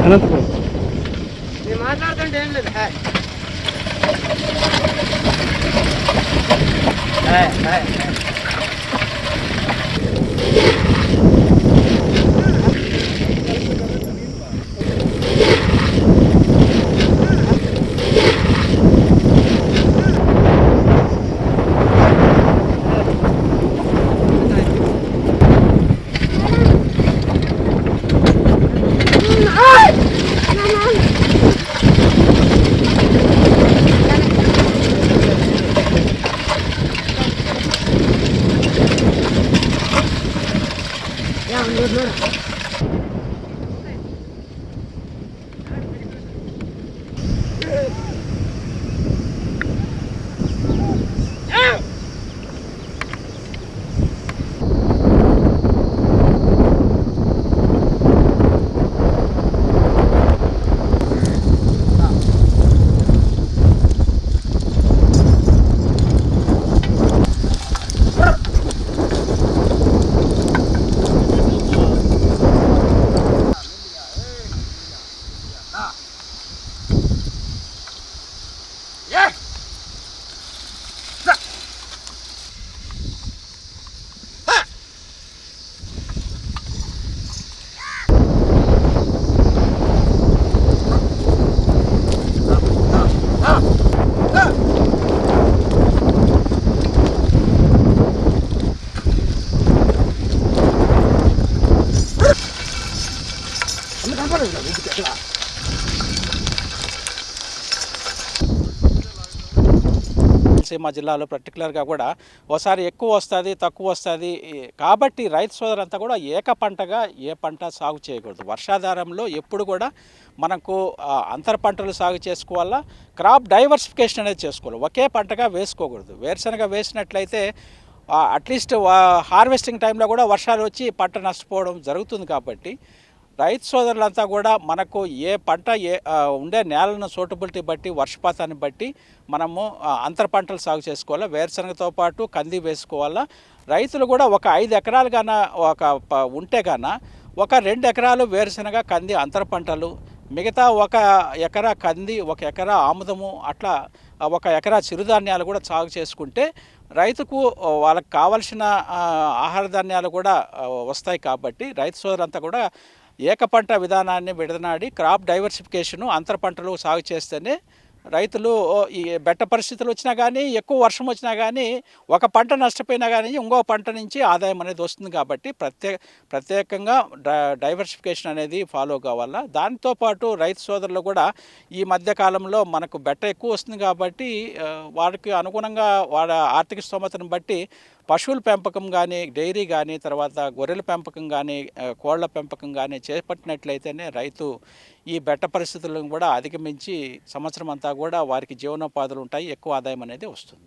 అనంతపురం. నేను మాట్లాడుతుంటే ఏం లేదు. సీమ జిల్లాలో పర్టికులర్గా కూడా ఒకసారి ఎక్కువ వస్తుంది, తక్కువ వస్తుంది. కాబట్టి రైతు సోదరులంతా కూడా ఏక పంటగా ఏ పంట సాగు చేయకూడదు. వర్షాధారంలో ఎప్పుడు కూడా మనకు అంతర పంటలు సాగు చేసుకోవాలా, క్రాప్ డైవర్సిఫికేషన్ అనేది చేసుకోవాలి. ఒకే పంటగా వేసుకోకూడదు. వేరుశనగ వేసినట్లయితే అట్లీస్ట్ హార్వెస్టింగ్ టైంలో కూడా వర్షాలు వచ్చి పంట నష్టపోవడం జరుగుతుంది. కాబట్టి రైతు సోదరులంతా కూడా మనకు ఏ పంట ఉండే నేలను సూటబిలిటీ బట్టి, వర్షపాతాన్ని బట్టి మనము అంతర పంటలు సాగు చేసుకోవాలా. వేరుశనగతో పాటు కంది వేసుకోవాలా. రైతులు కూడా ఒక 5 ఎకరాలు ఉంటే ఒక 2 ఎకరాలు వేరుశనగ, కంది అంతర పంటలు, మిగతా 1 ఎకరా కంది, 1 ఎకరా ఆముదము, అట్లా 1 ఎకరా చిరుధాన్యాలు కూడా సాగు చేసుకుంటే రైతుకు వాళ్ళకి కావలసిన ఆహార ధాన్యాలు కూడా వస్తాయి. కాబట్టి రైతు సోదరులంతా కూడా ఏకపంట విధానాన్ని విడనాడి క్రాప్ డైవర్సిఫికేషను, అంతర పంటలు సాగు చేస్తేనే రైతులు ఈ బెట్ట పరిస్థితులు వచ్చినా కానీ, ఎక్కువ వర్షం వచ్చినా కానీ, ఒక పంట నష్టపోయినా కానీ ఇంకో పంట నుంచి ఆదాయం అనేది వస్తుంది. కాబట్టి ప్రత్యేకంగా డైవర్సిఫికేషన్ అనేది ఫాలో కావాలా. దాంతోపాటు రైతు సోదరులు కూడా ఈ మధ్యకాలంలో మనకు బెట్ట ఎక్కువ వస్తుంది కాబట్టి వారికి అనుగుణంగా వాళ్ళ ఆర్థిక స్తోమతను బట్టి పశువుల పెంపకం కానీ, డైరీ కానీ, తర్వాత గొర్రెల పెంపకం కానీ, కోళ్ల పెంపకం కానీ చేపట్టినట్లయితేనే రైతు ఈ బెట్ట పరిస్థితులను కూడా అధిగమించి సంవత్సరం అంతా కూడా వారికి జీవనోపాధులు ఉంటాయి, ఎక్కువ ఆదాయం అనేది వస్తుంది.